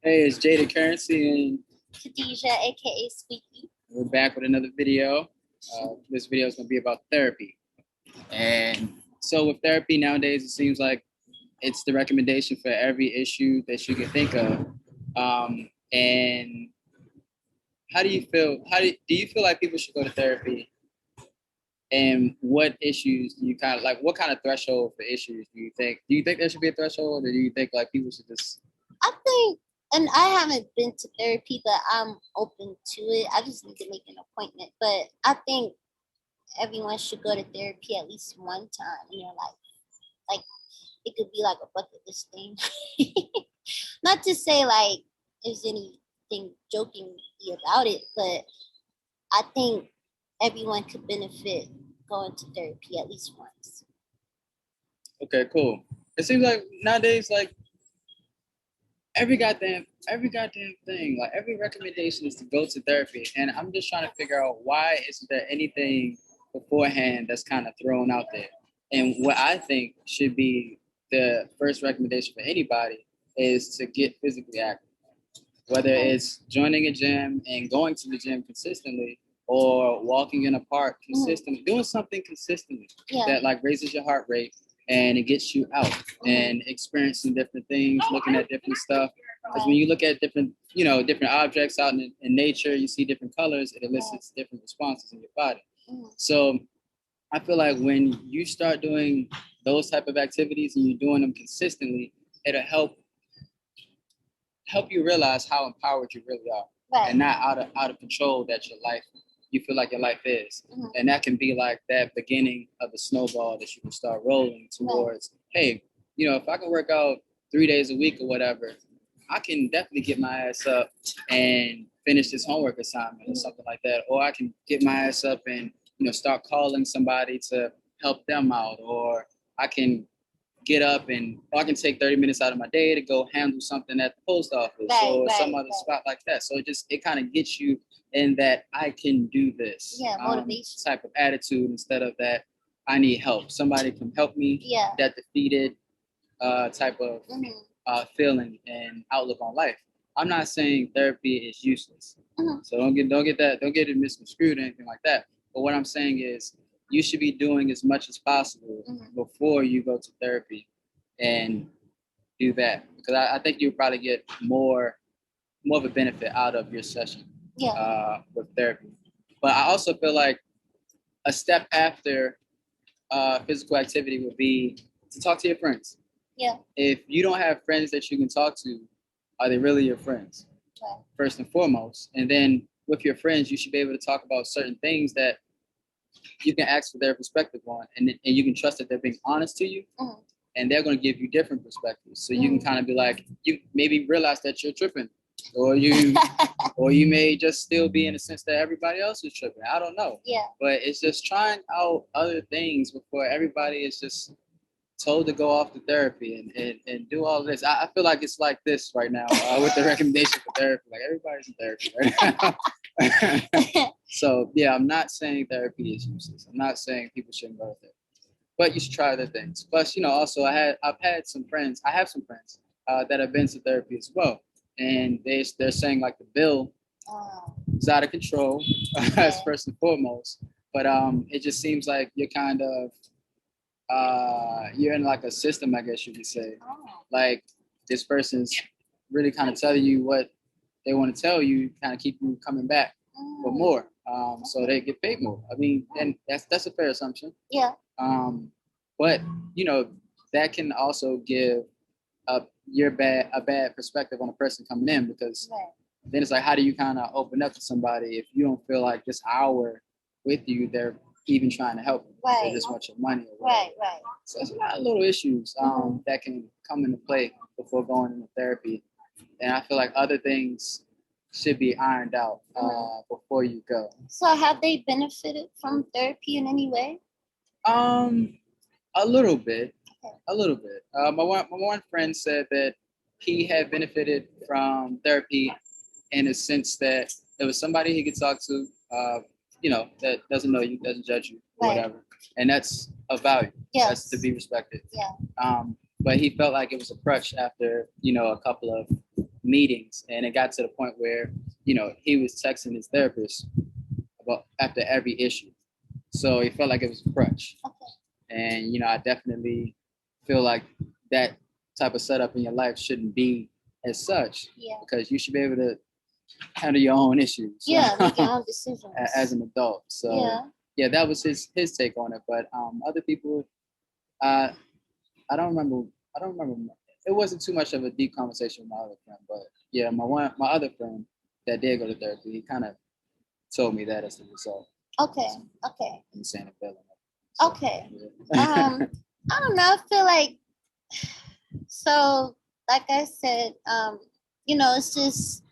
Hey, it's Jada Currency, and Khadijah, aka Squeaky. we're back with another video. This video is going to be about therapy. And so, with therapy nowadays, it seems like it's the recommendation for every issue that you can think of. And how do you feel? Do you feel like people should go to therapy? And what issues do you kind of like? What kind of threshold for issues do you think? Do you think there should be a threshold, or do you think like people should just? I think, and I haven't been to therapy, but I'm open to it. I just need to make an appointment. But I think everyone should go to therapy at least one time in their life. Like, it could be like a bucket list thing. Not to say like there's anything jokingly about it, but I think everyone could benefit going to therapy at least once. Okay, cool. It seems like nowadays, like every goddamn thing, like every recommendation is to go to therapy. And I'm just trying to figure out why isn't there anything beforehand that's kind of thrown out there. And what I think should be the first recommendation for anybody is to get physically active, whether it's joining a gym and going to the gym consistently or walking in a park consistently, doing something consistently that like raises your heart rate and it gets you out and experiencing different things, looking at different stuff. Because when you look at different objects out in nature, you see different colors, it elicits different responses in your body. So I feel like when you start doing those type of activities and you're doing them consistently, it'll help you realize how empowered you really are, and not out of control that you feel like your life is. And that can be like that beginning of the snowball that you can start rolling towards, hey, if I can work out 3 days a week or whatever, I can definitely get my ass up and finish this homework assignment or something like that. Or I can get my ass up and start calling somebody to help them out. Or I can get up and I can take 30 minutes out of my day to go handle something at the post office or some other spot like that. So it kind of gets you in that I can do this motivation type of attitude instead of that I need help. Somebody can help me. That defeated type of feeling and outlook on life. I'm not saying therapy is useless. So don't get it misconstrued or anything like that. But what I'm saying is you should be doing as much as possible before you go to therapy and do that. Because I think you'll probably get more of a benefit out of your session with therapy. But I also feel like a step after physical activity would be to talk to your friends. If you don't have friends that you can talk to, are they really your friends? First and foremost. And then with your friends, you should be able to talk about certain things that you can ask for their perspective on, and you can trust that they're being honest to you, and they're going to give you different perspectives. So you can kind of be like, you maybe realize that you're tripping, or you may just still be in the sense that everybody else is tripping. I don't know. But it's just trying out other things before everybody is just told to go off to therapy and do all of this. I feel like it's like this right now with the recommendation for therapy. Like everybody's in therapy right now. So yeah, I'm not saying therapy is useless. I'm not saying people shouldn't go to therapy, but you should try other things. Plus, also I have some friends that have been to therapy as well, and they're saying like the bill is out of control as first and foremost. But it just seems like you're kind of you're in like a system, I guess you could say. Like this person's really kind of telling you what they want to tell you, kind of keep you coming back for more. So they get paid more. I mean, and that's a fair assumption. But that can also give a bad perspective on a person coming in, because then it's like, how do you kind of open up to somebody if you don't feel like this hour with you, they're even trying to help you? They just want your money or whatever. So there's a lot of little issues that can come into play before going into therapy. And I feel like other things should be ironed out before you go. So have they benefited from therapy in any way? A little bit. My one friend said that he had benefited from therapy in a sense that there was somebody he could talk to, that doesn't know you, doesn't judge you, or whatever. And that's a value. That's to be respected. But he felt like it was a crutch after, a couple of meetings, and it got to the point where, you know, he was texting his therapist about after every issue. So he felt like it was a crutch. Okay. And, you know, I definitely feel like that type of setup in your life shouldn't be as such, because you should be able to handle your own issues. Yeah, make your own decisions as an adult. So yeah, that was his take on it. But other people, I don't remember. It wasn't too much of a deep conversation with my other friend, but yeah, my other friend that did go to therapy, he kind of told me that as a result. Okay. Insane feeling. So, okay. Yeah. I don't know. I feel like, so like I said, you know, it's just,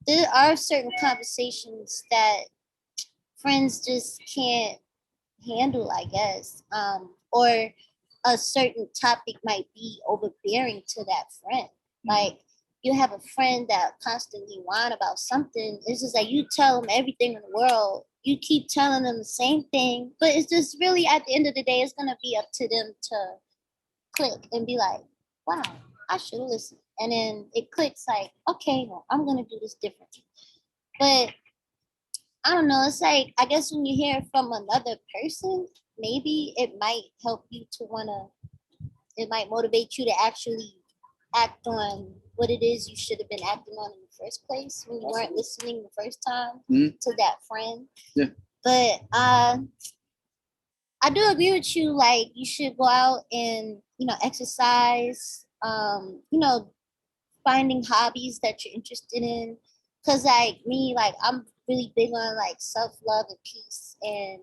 there are certain conversations that friends just can't handle, I guess, or a certain topic might be overbearing to that friend. Like, you have a friend that constantly whine about something. It's just like you tell them everything in the world. You keep telling them the same thing, but it's just really, at the end of the day, it's gonna be up to them to click and be like, wow, I should have listened. And then it clicks like, okay, well, I'm gonna do this differently. But I don't know, it's like, I guess when you hear it from another person, maybe it might help you to it might motivate you to actually act on what it is you should have been acting on in the first place when you weren't listening the first time to that friend. Yeah. But I do agree with you, like, you should go out and, you know, exercise, you know, finding hobbies that you're interested in. Cause like me, like, I'm really big on like self-love and peace. And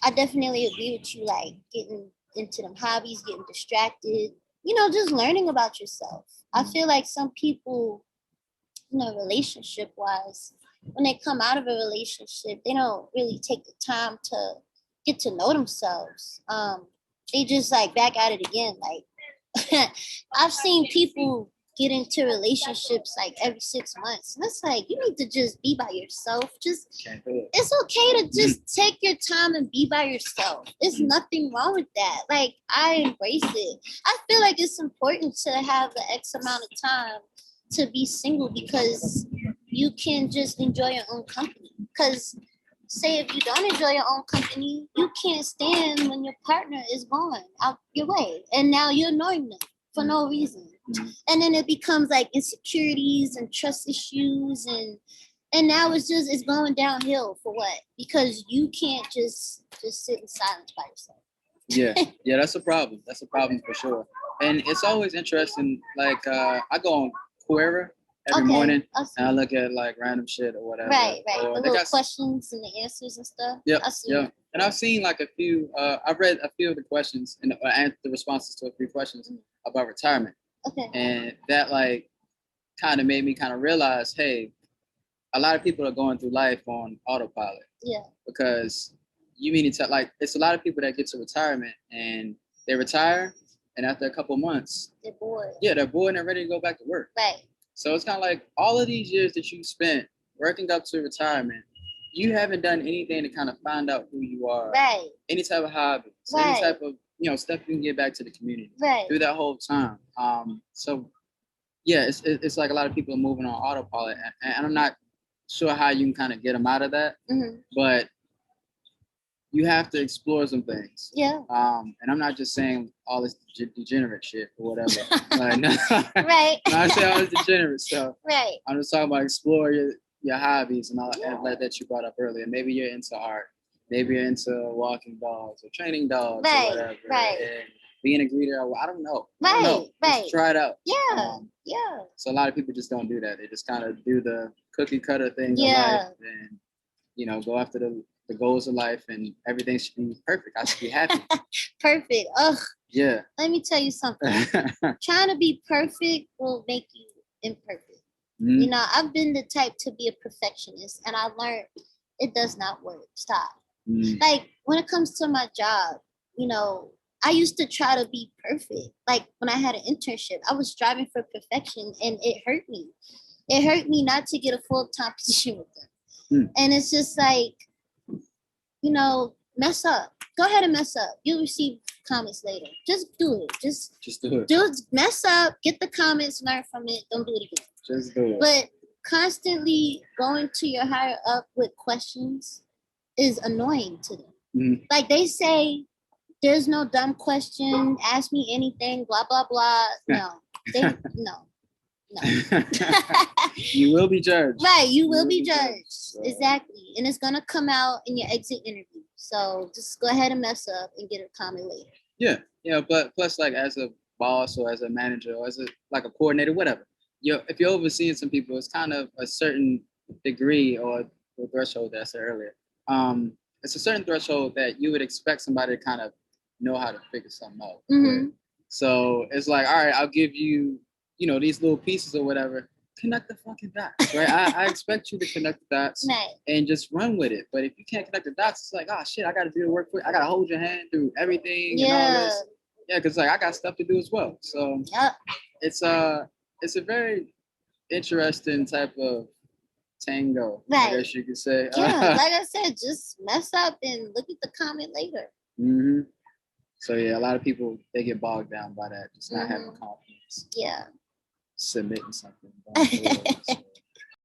I definitely agree with you, like getting into them hobbies, getting distracted, you know, just learning about yourself. I feel like some people, you know, relationship wise, when they come out of a relationship, they don't really take the time to get to know themselves. They just like back at it again. Like, I've seen people get into relationships like every 6 months. And it's like, you need to just be by yourself. Just, it's okay to just take your time and be by yourself. There's nothing wrong with that. Like, I embrace it. I feel like it's important to have the X amount of time to be single, because you can just enjoy your own company. Because say if you don't enjoy your own company, you can't stand when your partner is gone out your way. And now you're annoying them for no reason. And then it becomes like insecurities and trust issues, and now it's going downhill for what? Because you can't just sit in silence by yourself. Yeah, that's a problem. That's a problem for sure. And it's always interesting. Like, I go on Quora every morning, and I look at like random shit or whatever. Right. Or the little questions and the answers and stuff. Yeah. And I've seen like a few. I've read a few of the questions and the responses to a few questions about retirement. Okay. And that like kind of made me kind of realize, hey, a lot of people are going through life on autopilot. Yeah. Because you mean to like, it's a lot of people that get to retirement and they retire, and after a couple months, they're bored. Yeah, they're bored and they're ready to go back to work. Right. So it's kind of like all of these years that you spent working up to retirement, you haven't done anything to kind of find out who you are. Right. Any type of hobbies. Right. Any type of, you know, stuff you can get back to the community. Right. Through that whole time. So yeah, it's like a lot of people are moving on autopilot, and I'm not sure how you can kind of get them out of that. Mm-hmm. But you have to explore some things. Yeah. And I'm not just saying all this degenerate shit or whatever. No, right. I'm not saying all this degenerate stuff. Right. I'm just talking about explore your hobbies and all that you brought up earlier. Maybe you're into art. Maybe you're into walking dogs or training dogs or whatever. Right. And being a greeter, I don't know. Right. Just try it out. Yeah. Yeah. So a lot of people just don't do that. They just kind of do the cookie cutter thing of life and, you know, go after the goals of life, and everything should be perfect. I should be happy. Perfect. Ugh. Yeah. Let me tell you something. Trying to be perfect will make you imperfect. You know, I've been the type to be a perfectionist, and I learned it does not work. Stop. Like, when it comes to my job, you know, I used to try to be perfect. Like, when I had an internship, I was striving for perfection, and it hurt me. It hurt me not to get a full-time position with them. And it's just like, you know, mess up. Go ahead and mess up. You'll receive comments later. Just do it. Just do it. Just mess up, get the comments, learn from it. Don't do it again. Just do it. But constantly going to your higher up with questions is annoying to them. Mm-hmm. Like they say, there's no dumb question. Ask me anything. Blah blah blah. No, no. You will be judged. Right, you will be judged. So. Exactly, and it's gonna come out in your exit interview. So just go ahead and mess up and get a comment later. Yeah, but plus, like as a boss or as a manager or as a coordinator, whatever. If you're overseeing some people, it's kind of a certain degree or threshold that I said earlier. It's a certain threshold that you would expect somebody to kind of know how to figure something out. Mm-hmm. So it's like, all right, I'll give you, these little pieces or whatever. Connect the fucking dots, right? I expect you to connect the dots and just run with it. But if you can't connect the dots, it's like, oh shit, I got to do the work for it. I got to hold your hand through everything and all this. Yeah, because I got stuff to do as well. So it's a very interesting type of tango, I guess you could say. Yeah, like I said, just mess up and look at the comment later. Mm-hmm. So yeah, a lot of people, they get bogged down by that, just not having confidence. Yeah. Submitting something.